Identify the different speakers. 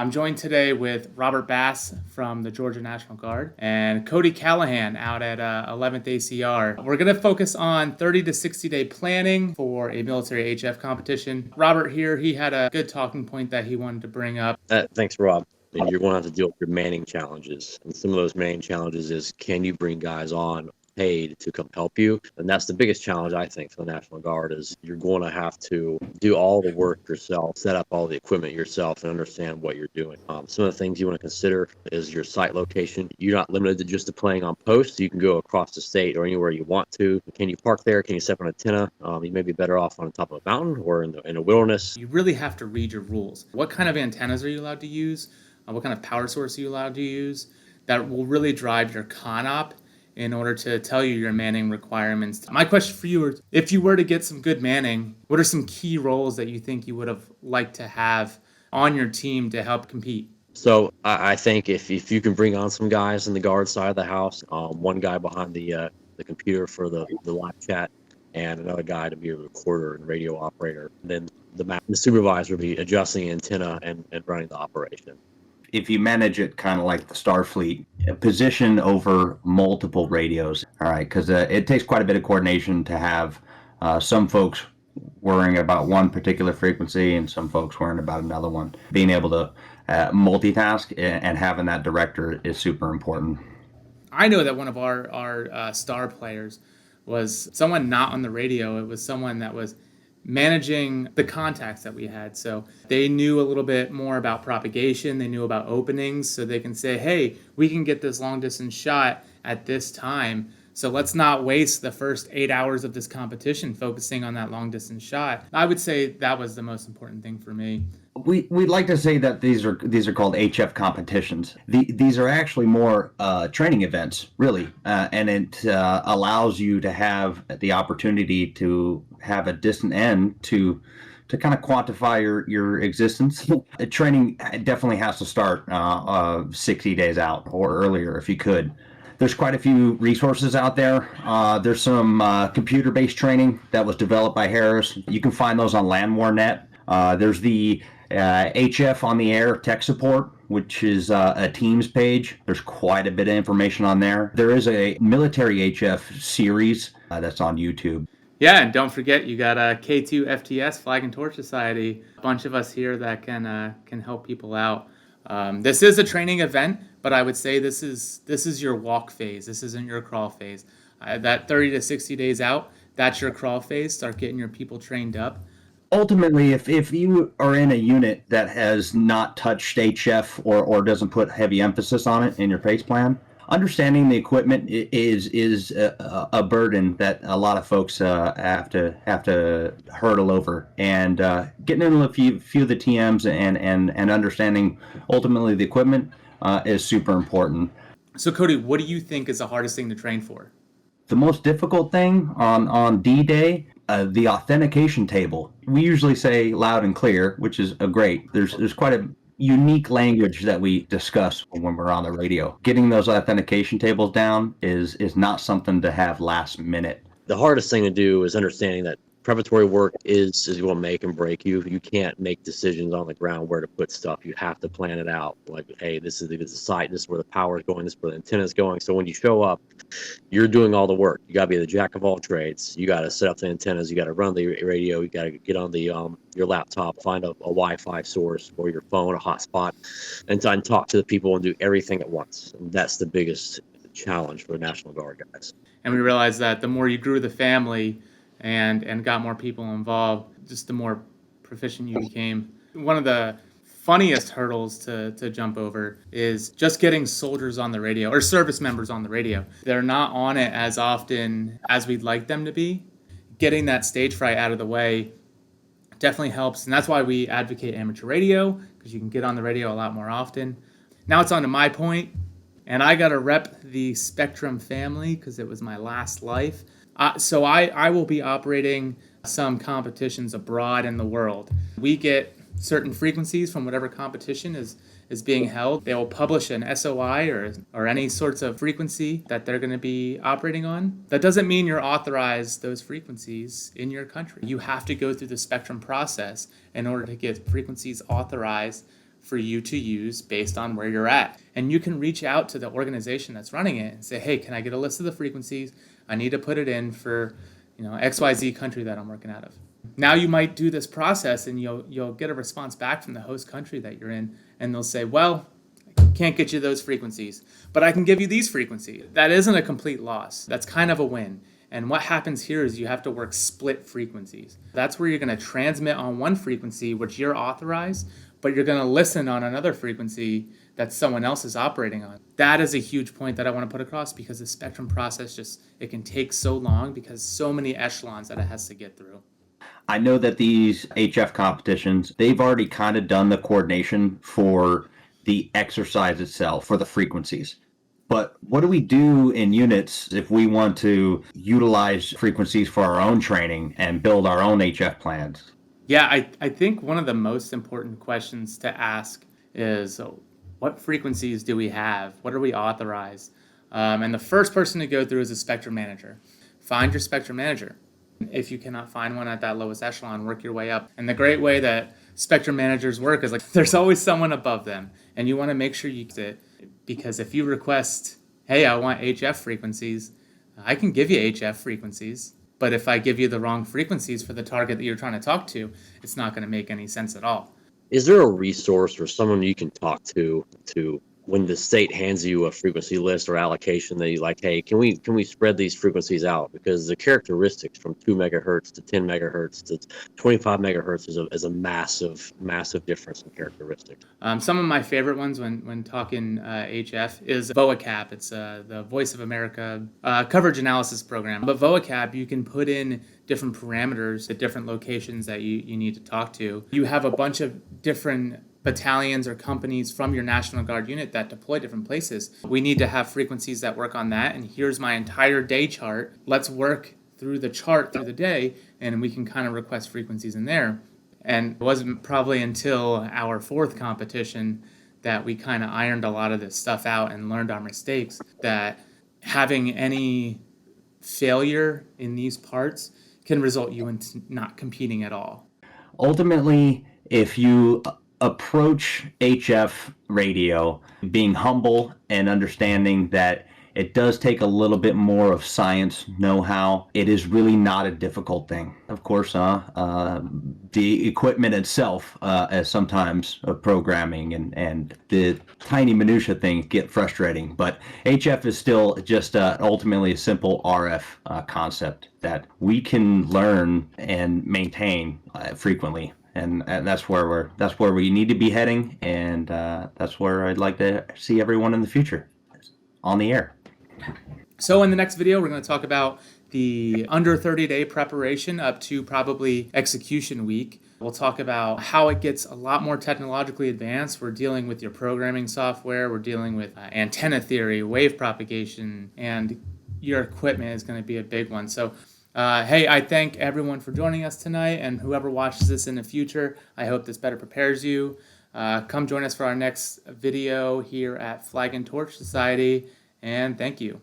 Speaker 1: I'm joined today with Robert Bass from the Georgia National Guard and Cody Callahan out at 11th ACR. We're going to focus on 30 to 60 day planning for a military HF competition. Robert here, he had a good talking point that he wanted to bring up.
Speaker 2: Thanks, Rob. And you're going to have to deal with your manning challenges. And some of those manning challenges is, can you bring guys on paid to come help you? And that's the biggest challenge, I think, for the National Guard is you're going to have to do all the work yourself, set up all the equipment yourself, and understand what you're doing. Some of the things you want to consider is your site location. You're not limited to just playing on posts. You can go across the state or anywhere you want to. Can you park there? Can you set up an antenna? You may be better off on top of a mountain or in a wilderness.
Speaker 1: You really have to read your rules. What kind of antennas are you allowed to use? What kind of power source are you allowed to use? That will really drive your CONOP in order to tell you your manning requirements. My question for you is, if you were to get some good manning, what are some key roles that you think you would have liked to have on your team to help compete?
Speaker 2: So I think if you can bring on some guys in the guard side of the house, one guy behind the computer for the live chat, and another guy to be a recorder and radio operator, then the supervisor would be adjusting the antenna and running the operation.
Speaker 3: If you manage it kind of like the Starfleet, position over multiple radios, all right, because it takes quite a bit of coordination to have some folks worrying about one particular frequency and some folks worrying about another one. Being able to multitask and having that director is super important.
Speaker 1: I know that one of our star players was someone not on the radio. It was someone that was managing the contacts that we had. So they knew a little bit more about propagation. They knew about openings, so they can say, hey, we can get this long distance shot at this time. So let's not waste the first 8 hours of this competition focusing on that long distance shot. I would say that was the most important thing for me.
Speaker 3: We'd like to say that these are called HF competitions. These are actually more training events, really, and it allows you to have the opportunity to have a distant end to kind of quantify your existence. Training definitely has to start 60 days out or earlier if you could. There's quite a few resources out there. There's some computer-based training that was developed by Harris. You can find those on Landwarnet. There's the HF on the air tech support, which is a Teams page. There's quite a bit of information on there. There is a military HF series that's on YouTube.
Speaker 1: Yeah, and don't forget, you got a K2 FTS, Flag and Torch Society. A bunch of us here that can help people out. This is a training event, but I would say this is your walk phase. This isn't your crawl phase. That 30 to 60 days out, that's your crawl phase. Start getting your people trained up.
Speaker 3: Ultimately, if you are in a unit that has not touched HF or doesn't put heavy emphasis on it in your phase plan, understanding the equipment is a burden that a lot of folks have to hurdle over, and getting into a few of the TMs and understanding ultimately the equipment is super important.
Speaker 1: So Cody, what do you think is the hardest thing to train for?
Speaker 3: The most difficult thing on D-Day, the authentication table. We usually say loud and clear, which is great. There's quite a unique language that we discuss when we're on the radio. Getting those authentication tables down is not something to have last minute.
Speaker 2: The hardest thing to do is understanding that preparatory work is going to make and break you. You can't make decisions on the ground where to put stuff. You have to plan it out. Like, hey, this is the site, this is where the power is going, this is where the antenna is going. So when you show up, you're doing all the work. You got to be the jack of all trades. You got to set up the antennas. You got to run the radio. You got to get on the your laptop, find a Wi-Fi source or your phone, a hotspot, and talk to the people and do everything at once. And that's the biggest challenge for the National Guard guys.
Speaker 1: And we realized that the more you grew the family and got more people involved, just the more proficient you became. One of the funniest hurdles to jump over is just getting soldiers on the radio or service members on the radio. They're not on it as often as we'd like them to be. Getting that stage fright out of the way definitely helps, and that's why we advocate amateur radio, because you can get on the radio a lot more often. Now it's on to my point, and I got to rep the Spectrum family because it was my last life. So I will be operating some competitions abroad in the world. We get certain frequencies from whatever competition is being held. They will publish an SOI or any sorts of frequency that they're going to be operating on. That doesn't mean you're authorized those frequencies in your country. You have to go through the Spectrum process in order to get frequencies authorized for you to use based on where you're at. And you can reach out to the organization that's running it and say, hey, can I get a list of the frequencies? I need to put it in for, XYZ country that I'm working out of. Now you might do this process and you'll get a response back from the host country that you're in, and they'll say, well, I can't get you those frequencies, but I can give you these frequencies. That isn't a complete loss. That's kind of a win. And what happens here is you have to work split frequencies. That's where you're going to transmit on one frequency, which you're authorized, but you're going to listen on another frequency that someone else is operating on. That is a huge point that I want to put across, because the spectrum process it can take so long because so many echelons that it has to get through.
Speaker 3: I know that these HF competitions, they've already kind of done the coordination for the exercise itself, for the frequencies. But what do we do in units if we want to utilize frequencies for our own training and build our own HF plans?
Speaker 1: Yeah, I think one of the most important questions to ask is, what frequencies do we have? What are we authorized? And the first person to go through is a spectrum manager. Find your spectrum manager. If you cannot find one at that lowest echelon, work your way up. And the great way that spectrum managers work is there's always someone above them, and you want to make sure you get it. Because if you request, hey, I want HF frequencies, I can give you HF frequencies. But if I give you the wrong frequencies for the target that you're trying to talk to, it's not going to make any sense at all.
Speaker 2: Is there a resource or someone you can talk to when the state hands you a frequency list or allocation that you like, hey, can we spread these frequencies out? Because the characteristics from 2 megahertz to 10 megahertz to 25 megahertz is a massive difference in characteristics.
Speaker 1: Some of my favorite ones when talking HF is VOACAP. It's the Voice of America coverage analysis program. But VOACAP, you can put in different parameters at different locations that you need to talk to. You have a bunch of different battalions or companies from your National Guard unit that deploy different places. We need to have frequencies that work on that, and here's my entire day chart. Let's work through the chart through the day, and we can kind of request frequencies in there. And it wasn't probably until our fourth competition that we kind of ironed a lot of this stuff out and learned our mistakes, that having any failure in these parts can result you in not competing at all.
Speaker 3: Ultimately, if you approach HF radio being humble and understanding that it does take a little bit more of science know-how, it is really not a difficult thing. Of course, the equipment itself, as sometimes programming and the tiny minutia things get frustrating, but HF is still just ultimately a simple RF concept that we can learn and maintain frequently. And that's where we need to be heading, and that's where I'd like to see everyone in the future on the air.
Speaker 1: So in the next video, we're going to talk about the under 30-day preparation up to probably execution week. We'll talk about how it gets a lot more technologically advanced. We're dealing with your programming software. We're dealing with antenna theory, wave propagation, and your equipment is going to be a big one. So hey, I thank everyone for joining us tonight, and whoever watches this in the future, I hope this better prepares you. Come join us for our next video here at Flag and Torch Society, and thank you.